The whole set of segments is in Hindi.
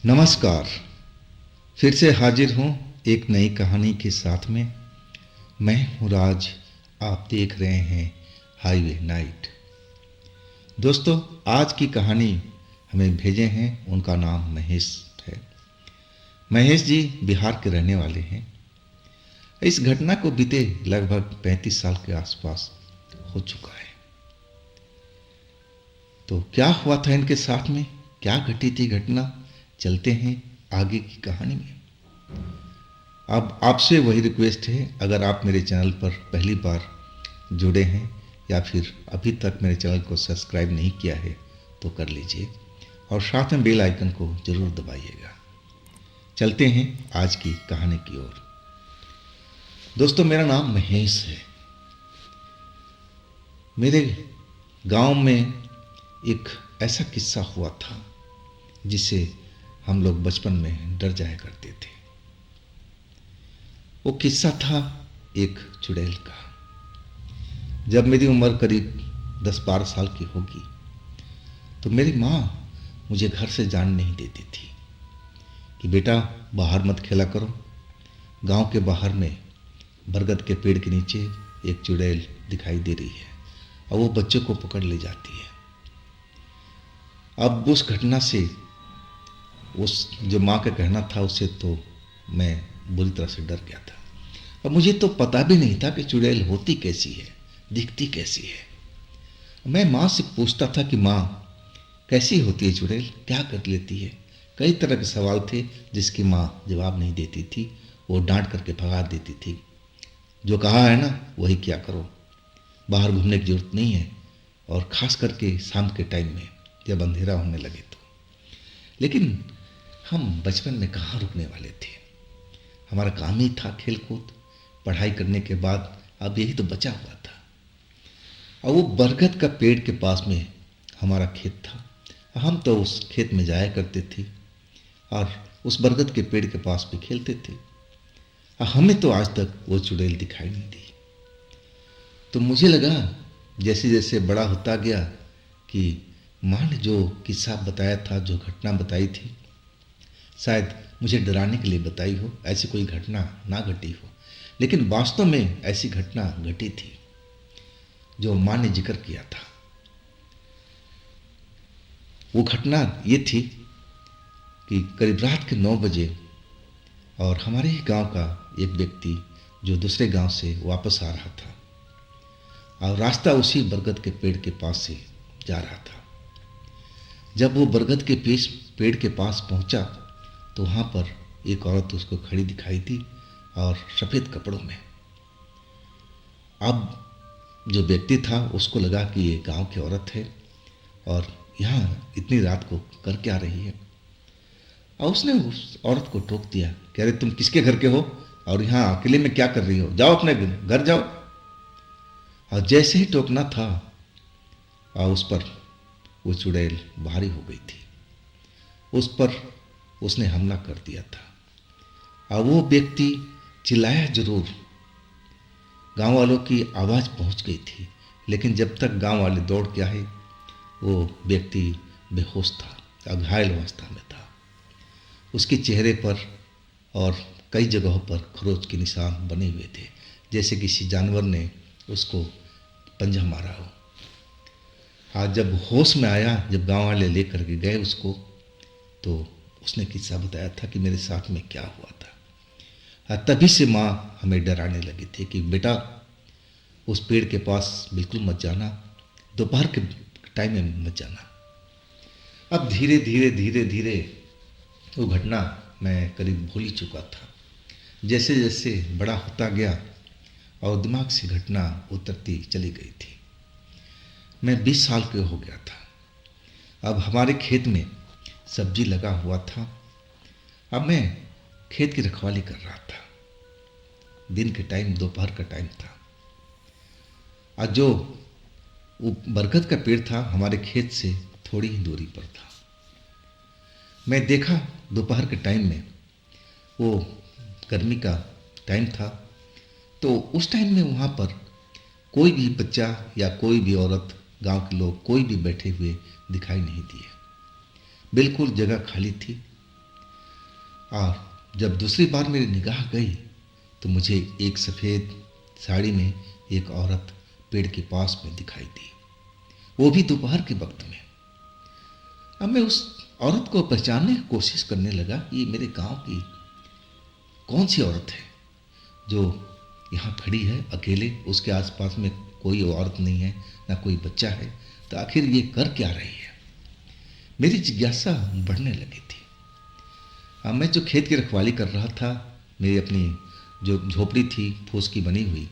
नमस्कार। फिर से हाजिर हूँ एक नई कहानी के साथ में। मैं हूँ राज। आप देख रहे हैं हाईवे नाइट। दोस्तों, आज की कहानी हमें भेजे हैं, उनका नाम महेश है। महेश जी बिहार के रहने वाले हैं। इस घटना को बीते लगभग 35 साल के आसपास हो चुका है। तो क्या हुआ था इनके साथ में, क्या घटी थी घटना, चलते हैं आगे की कहानी में। अब आपसे वही रिक्वेस्ट है, अगर आप मेरे चैनल पर पहली बार जुड़े हैं या फिर अभी तक मेरे चैनल को सब्सक्राइब नहीं किया है तो कर लीजिए और साथ में बेल आइकन को ज़रूर दबाइएगा। चलते हैं आज की कहानी की ओर। दोस्तों, मेरा नाम महेश है। मेरे गांव में एक ऐसा किस्सा हुआ था जिसे हम लोग बचपन में डर जाया करते थे। वो किस्सा था एक चुड़ैल का। जब मेरी उम्र करीब 10-12 साल की होगी तो मेरी माँ मुझे घर से जाने नहीं देती थी कि बेटा बाहर मत खेला करो। गांव के बाहर में बरगद के पेड़ के नीचे एक चुड़ैल दिखाई दे रही है और वो बच्चे को पकड़ ले जाती है। अब उस घटना से, उस जो माँ का कहना था उससे तो मैं बुरी तरह से डर गया था। अब मुझे तो पता भी नहीं था कि चुड़ैल होती कैसी है, दिखती कैसी है। मैं माँ से पूछता था कि माँ कैसी होती है चुड़ैल, क्या कर लेती है। कई तरह के सवाल थे जिसकी माँ जवाब नहीं देती थी, वो डांट करके भगा देती थी। जो कहा है ना वही क्या करो, बाहर घूमने की जरूरत नहीं है, और ख़ास करके शाम के टाइम में जब अंधेरा होने लगे तो। लेकिन हम बचपन में कहाँ रुकने वाले थे। हमारा काम ही था खेल कूद, पढ़ाई करने के बाद अब यही तो बचा हुआ था। और वो बरगद का पेड़ के पास में हमारा खेत था। हम तो उस खेत में जाया करते थे और उस बरगद के पेड़ के पास भी खेलते थे। और हमें तो आज तक वो चुड़ैल दिखाई नहीं दी। तो मुझे लगा जैसे जैसे बड़ा होता गया कि माँ ने जो किस्सा बताया था, जो घटना बताई थी, शायद मुझे डराने के लिए बताई हो, ऐसी कोई घटना ना घटी हो। लेकिन वास्तव में ऐसी घटना घटी थी जो माँ ने जिक्र किया था। वो घटना ये थी कि करीब रात के 9 बजे और हमारे ही गांव का एक व्यक्ति जो दूसरे गांव से वापस आ रहा था और रास्ता उसी बरगद के पेड़ के पास से जा रहा था। जब वो बरगद के पेड़ के पास पहुंचा तो वहाँ पर एक औरत उसको खड़ी दिखाई दी और सफ़ेद कपड़ों में। अब जो व्यक्ति था उसको लगा कि ये गांव की औरत है और यहाँ इतनी रात को कर क्या रही है। और उसने उस औरत को टोक दिया, कह रहे तुम किसके घर के हो और यहाँ अकेले में क्या कर रही हो, जाओ अपने घर जाओ। और जैसे ही टोकना था और उस पर वो चुड़ैल भारी हो गई थी, उस पर उसने हमला कर दिया था। और वो व्यक्ति चिल्लाया जरूर, गांव वालों की आवाज़ पहुंच गई थी, लेकिन जब तक गांव वाले दौड़ के आए वो व्यक्ति बेहोश था, घायल अवस्था में था। उसके चेहरे पर और कई जगहों पर खरोच के निशान बने हुए थे, जैसे किसी जानवर ने उसको पंजा मारा हो। आज जब होश में आया, जब गांव वाले लेकर के गए उसको, तो उसने किस्सा बताया था कि मेरे साथ में क्या हुआ था। तभी से माँ हमें डराने लगी थी कि बेटा उस पेड़ के पास बिल्कुल मत जाना, दोपहर के टाइम में मत जाना। अब धीरे धीरे धीरे धीरे वो घटना मैं करीब भूल ही चुका था। जैसे जैसे बड़ा होता गया और दिमाग से घटना उतरती चली गई थी। मैं 20 साल का हो गया था। अब हमारे खेत में सब्जी लगा हुआ था। अब मैं खेत की रखवाली कर रहा था। दिन के टाइम, दोपहर का टाइम था। और जो वो बरगद का पेड़ था हमारे खेत से थोड़ी ही दूरी पर था। मैं देखा दोपहर के टाइम में, वो गर्मी का टाइम था, तो उस टाइम में वहाँ पर कोई भी बच्चा या कोई भी औरत, गांव के लोग कोई भी बैठे हुए दिखाई नहीं दिए। बिल्कुल जगह खाली थी। और जब दूसरी बार मेरी निगाह गई तो मुझे एक सफ़ेद साड़ी में एक औरत पेड़ के पास में दिखाई दी, वो भी दोपहर के वक्त में। अब मैं उस औरत को पहचानने की कोशिश करने लगा कि ये मेरे गांव की कौन सी औरत है जो यहाँ खड़ी है अकेले, उसके आसपास में कोई औरत नहीं है, ना कोई बच्चा है, तो आखिर ये कर क्या रही है। मेरी जिज्ञासा बढ़ने लगी थी। अब मैं जो खेत की रखवाली कर रहा था, मेरी अपनी जो झोपड़ी थी फूस की बनी हुई,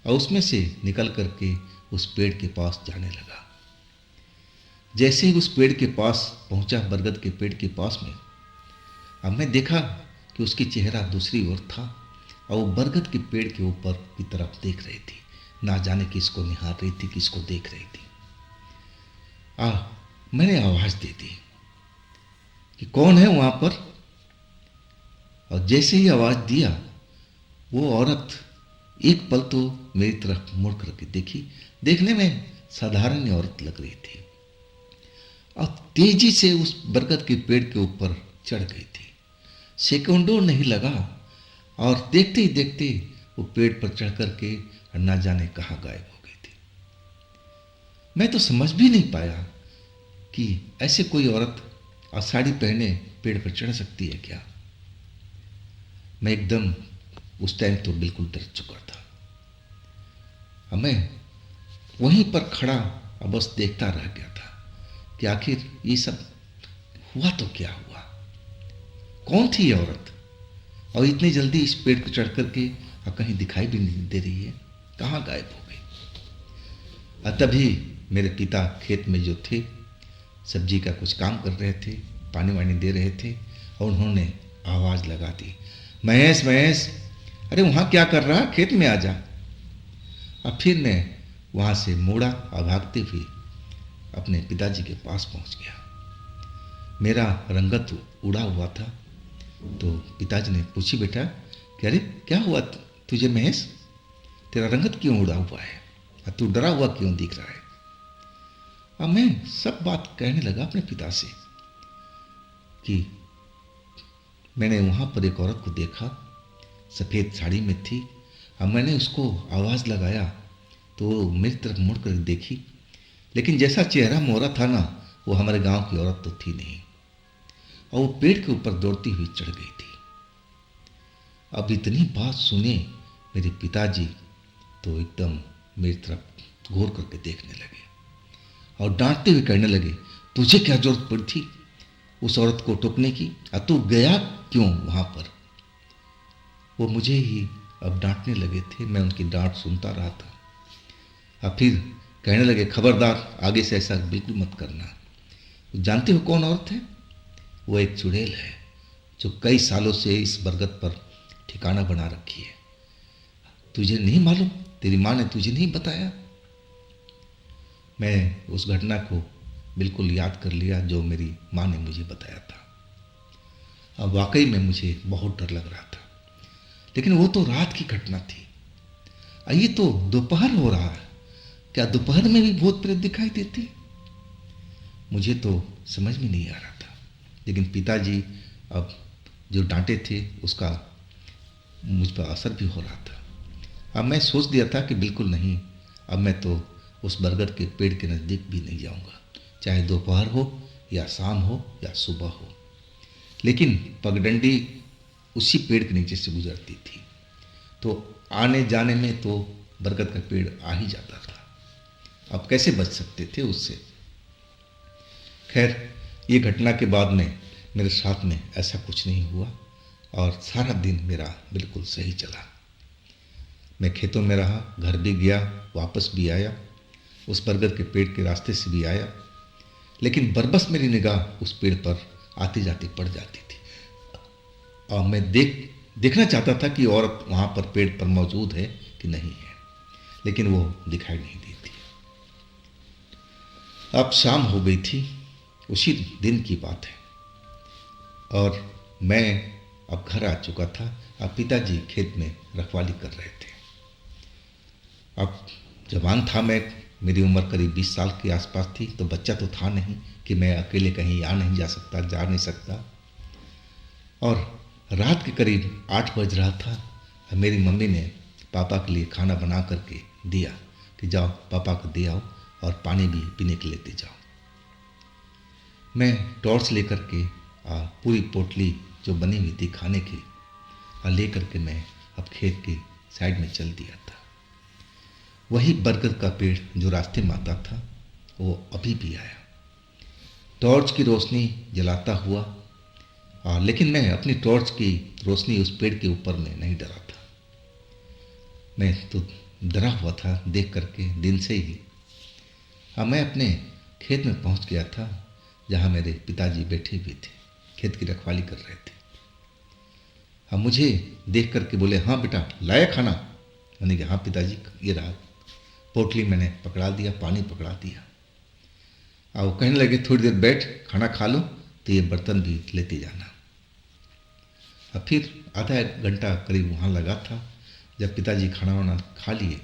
और उसमें से निकल करके उस पेड़ के पास जाने लगा। जैसे ही उस पेड़ के पास पहुंचा, बरगद के पेड़ के पास में, अब मैं देखा कि उसकी चेहरा दूसरी ओर था और वो बरगद के पेड़ के ऊपर की तरफ देख रही थी, ना जाने किसको निहार रही थी, किसको देख रही थी। मैंने आवाज़ दे दी कि कौन है वहाँ पर। और जैसे ही आवाज़ दिया, वो औरत एक पल तो मेरी तरफ मुड़ करके देखी। देखने में साधारण औरत लग रही थी और तेजी से उस बरगद के पेड़ के ऊपर चढ़ गई थी। सेकंडों नहीं लगा और देखते ही देखते वो पेड़ पर चढ़ करके न जाने कहाँ गायब हो गई थी। मैं तो समझ भी नहीं पाया कि ऐसे कोई औरत और साड़ी पहने पेड़ पर चढ़ सकती है क्या। मैं एकदम उस टाइम तो बिल्कुल डर चुका था। अब मैं वहीं पर खड़ा और बस देखता रह गया था कि आखिर ये सब हुआ तो क्या हुआ, कौन थी ये औरत, और इतनी जल्दी इस पेड़ पर चढ़ करके और कहीं दिखाई भी नहीं दे रही है, कहाँ गायब हो गई। तभी मेरे पिता खेत में जो थे सब्जी का कुछ काम कर रहे थे, पानी वानी दे रहे थे, और उन्होंने आवाज़ लगा दी, महेश महेश, अरे वहाँ क्या कर रहा, खेत में आ जा। अब फिर मैं वहाँ से मुड़ा और भागते हुए अपने पिताजी के पास पहुँच गया। मेरा रंगत उड़ा हुआ था, तो पिताजी ने पूछी, बेटा कि अरे क्या हुआ तुझे महेश, तेरा रंगत क्यों उड़ा हुआ है और तू डरा हुआ क्यों दिख रहा है। अब मैं सब बात कहने लगा अपने पिता से कि मैंने वहाँ पर एक औरत को देखा, सफ़ेद साड़ी में थी। अब मैंने उसको आवाज़ लगाया तो वो मेरी तरफ मुड़ कर देखी, लेकिन जैसा चेहरा मोहरा था ना, वो हमारे गांव की औरत तो थी नहीं, और वो पेड़ के ऊपर दौड़ती हुई चढ़ गई थी। अब इतनी बात सुने मेरे पिताजी तो एकदम मेरी तरफ घूर करके देखने लगे और डांटते हुए कहने लगे, तुझे क्या जरूरत पड़ी थी उस औरत को टोकने की, और तू गया क्यों वहाँ पर। वो मुझे ही अब डांटने लगे थे, मैं उनकी डांट सुनता रहा था। अब फिर कहने लगे, खबरदार आगे से ऐसा बिल्कुल मत करना। जानते हो कौन औरत है, वो एक चुड़ैल है जो कई सालों से इस बरगद पर ठिकाना बना रखी है। तुझे नहीं मालूम, तेरी माँ ने तुझे नहीं बताया। मैं उस घटना को बिल्कुल याद कर लिया जो मेरी माँ ने मुझे बताया था। अब वाकई में मुझे बहुत डर लग रहा था, लेकिन वो तो रात की घटना थी, ये तो दोपहर हो रहा है, क्या दोपहर में भी भूत प्रेत दिखाई देते। मुझे तो समझ में नहीं आ रहा था, लेकिन पिताजी अब जो डांटे थे उसका मुझ पर असर भी हो रहा था। अब मैं सोच दिया था कि बिल्कुल नहीं, अब मैं तो उस बरगद के पेड़ के नज़दीक भी नहीं जाऊंगा, चाहे दोपहर हो या शाम हो या सुबह हो। लेकिन पगडंडी उसी पेड़ के नीचे से गुजरती थी, तो आने जाने में तो बरगद का पेड़ आ ही जाता था। अब कैसे बच सकते थे उससे। खैर, ये घटना के बाद में मेरे साथ में ऐसा कुछ नहीं हुआ और सारा दिन मेरा बिल्कुल सही चला। मैं खेतों में रहा, घर भी गया, वापस भी आया, उस बरगद के पेड़ के रास्ते से भी आया, लेकिन बरबस मेरी निगाह उस पेड़ पर आती जाती पड़ जाती थी और मैं देखना चाहता था कि औरत वहाँ पर पेड़ पर मौजूद है कि नहीं है, लेकिन वो दिखाई नहीं देती। अब शाम हो गई थी, उसी दिन की बात है, और मैं अब घर आ चुका था। अब पिताजी खेत में रखवाली कर रहे थे। अब जवान था मैं, मेरी उम्र करीब 20 साल के आसपास थी, तो बच्चा तो था नहीं कि मैं अकेले कहीं आ नहीं जा सकता, जा नहीं सकता। और रात के करीब 8 बज रहा था और मेरी मम्मी ने पापा के लिए खाना बना करके दिया कि जाओ पापा को दे आओ और पानी भी पीने के लेते जाओ। मैं टॉर्च लेकर के पूरी पोटली जो बनी हुई थी खाने की ले करके मैं अब खेत के साइड में चल दिया था। वही बरगद का पेड़ जो रास्ते में आता था वो अभी भी आया, टॉर्च की रोशनी जलाता हुआ। लेकिन मैं अपनी टॉर्च की रोशनी उस पेड़ के ऊपर में नहीं डरा था। मैं तो डरा हुआ था देख करके दिन से ही। मैं अपने खेत में पहुंच गया था जहां मेरे पिताजी बैठे हुए थे, खेत की रखवाली कर रहे थे। मुझे देख करके बोले, हाँ बेटा लाया खाना? मैंने कहा हाँ पिताजी ये रहा। पोटली मैंने पकड़ा दिया, पानी पकड़ा दिया। वो कहने लगे थोड़ी देर बैठ खाना खा लो तो ये बर्तन भी लेते जाना। अब फिर आधा एक घंटा करीब वहाँ लगा था। जब पिताजी खाना वाना खा लिए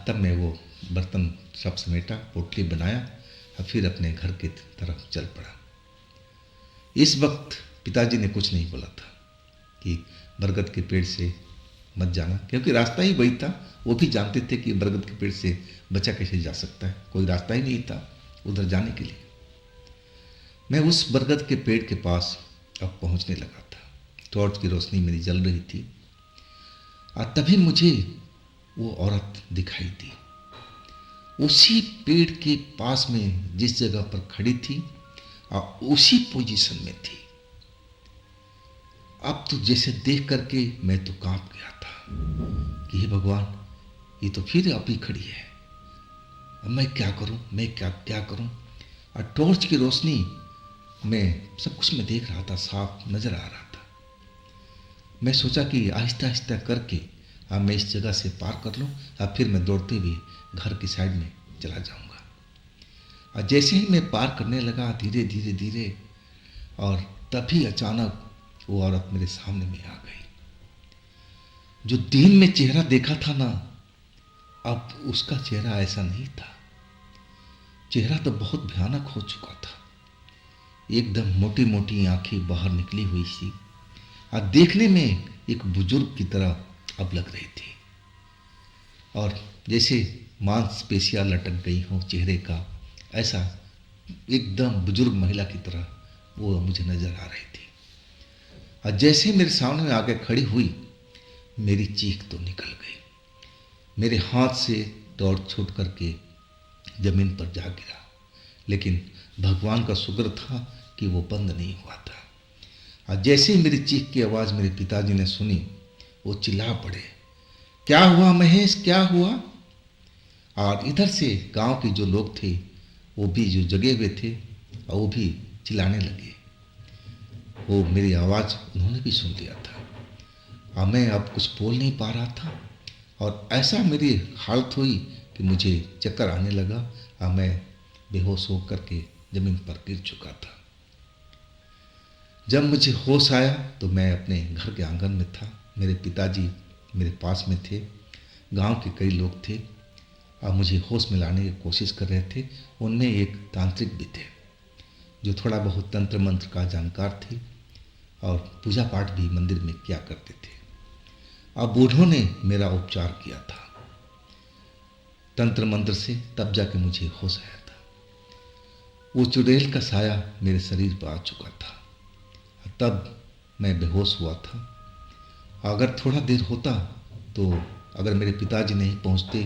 तब मैं वो बर्तन सब समेटा, पोटली बनाया और फिर अपने घर की तरफ चल पड़ा। इस वक्त पिताजी ने कुछ नहीं बोला था कि बरगद के पेड़ से मत जाना, क्योंकि रास्ता ही वही था। वो भी जानते थे कि बरगद के पेड़ से बच्चा कैसे जा सकता है, कोई रास्ता ही नहीं था उधर जाने के लिए। मैं उस बरगद के पेड़ के पास अब पहुंचने लगा था। टॉर्च की रोशनी मेरी जल रही थी और तभी मुझे वो औरत दिखाई दी, उसी पेड़ के पास में जिस जगह पर खड़ी थी और उसी पोजीशन में थी। अब तो जैसे देख करके मैं तो कांप गया था कि हे भगवान, ये तो फिर आप ही खड़ी है। अब मैं क्या करूं, मैं क्या करूं? और टॉर्च की रोशनी में सब कुछ मैं देख रहा था, साफ नजर आ रहा था। मैं सोचा कि आहिस्ता आहिस्ता करके मैं इस जगह से पार कर लूं और फिर मैं दौड़ते हुए घर की साइड में चला जाऊंगा। और जैसे ही मैं पार करने लगा धीरे धीरे धीरे, और तभी अचानक वो औरत मेरे सामने में आ गई। जो दिन में चेहरा देखा था ना, अब उसका चेहरा ऐसा नहीं था। चेहरा तो बहुत भयानक हो चुका था। एकदम मोटी मोटी आंखें बाहर निकली हुई सी और देखने में एक बुजुर्ग की तरह अब लग रही थी, और जैसे मांसपेशियां लटक गई हो चेहरे का, ऐसा एकदम बुजुर्ग महिला की तरह वो मुझे नजर आ रही थी। और जैसे मेरे सामने आके खड़ी हुई, मेरी चीख तो निकल गई। मेरे हाथ से टॉर्च छूट करके जमीन पर जा गिरा, लेकिन भगवान का शुक्र था कि वो बंद नहीं हुआ था। और जैसे ही मेरी चीख की आवाज़ मेरे पिताजी ने सुनी, वो चिल्ला पड़े, क्या हुआ महेश, क्या हुआ? और इधर से गांव के जो लोग थे वो भी जो जगे हुए थे और वो भी चिल्लाने लगे। वो मेरी आवाज़ उन्होंने भी सुन लिया था और मैं अब कुछ बोल नहीं पा रहा था, और ऐसा मेरी हालत हुई कि मुझे चक्कर आने लगा और मैं बेहोश हो करके ज़मीन पर गिर चुका था। जब मुझे होश आया तो मैं अपने घर के आंगन में था। मेरे पिताजी मेरे पास में थे, गांव के कई लोग थे और मुझे होश में लाने की कोशिश कर रहे थे। उनमें एक तांत्रिक भी थे जो थोड़ा बहुत तंत्र मंत्र का जानकार थे और पूजा पाठ भी मंदिर में किया करते थे। अब बूढ़ों ने मेरा उपचार किया था तंत्र मंत्र से, तब जाके मुझे होश आया था। वो चुड़ैल का साया मेरे शरीर पर आ चुका था, तब मैं बेहोश हुआ था। अगर थोड़ा देर होता तो, अगर मेरे पिताजी नहीं पहुंचते,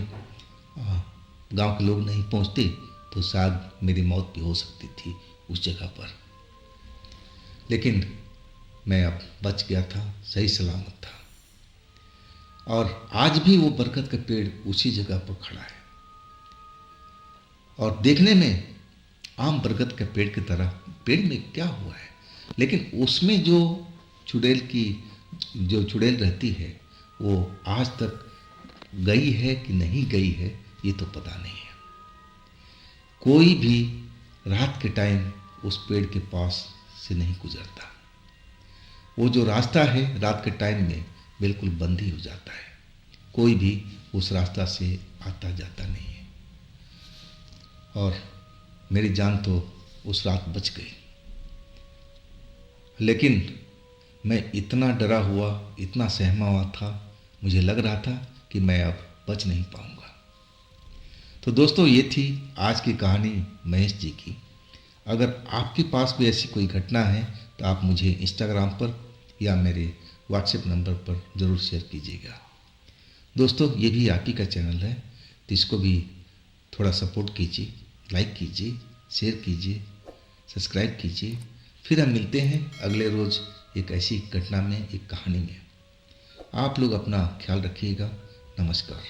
गांव के लोग नहीं पहुंचते, तो शायद मेरी मौत भी हो सकती थी उस जगह पर। लेकिन मैं अब बच गया था, सही सलामत था। और आज भी वो बरगद का पेड़ उसी जगह पर खड़ा है और देखने में आम बरगद के पेड़ की तरह। पेड़ में क्या हुआ है, लेकिन उसमें जो चुड़ैल रहती है वो आज तक गई है कि नहीं गई है ये तो पता नहीं है। कोई भी रात के टाइम उस पेड़ के पास से नहीं गुजरता। वो जो रास्ता है रात के टाइम में बिल्कुल बंद ही हो जाता है, कोई भी उस रास्ता से आता जाता नहीं है। और मेरी जान तो उस रात बच गई, लेकिन मैं इतना डरा हुआ, इतना सहमा हुआ था, मुझे लग रहा था कि मैं अब बच नहीं पाऊंगा। तो दोस्तों, ये थी आज की कहानी महेश जी की। अगर आपके पास भी ऐसी कोई घटना है तो आप मुझे इंस्टाग्राम पर या मेरे व्हाट्सएप नंबर पर ज़रूर शेयर कीजिएगा। दोस्तों, ये भी आप ही का चैनल है, तो इसको भी थोड़ा सपोर्ट कीजिए, लाइक कीजिए, शेयर कीजिए, सब्सक्राइब कीजिए। फिर हम मिलते हैं अगले रोज़ एक ऐसी घटना में, एक कहानी में। आप लोग अपना ख्याल रखिएगा। नमस्कार।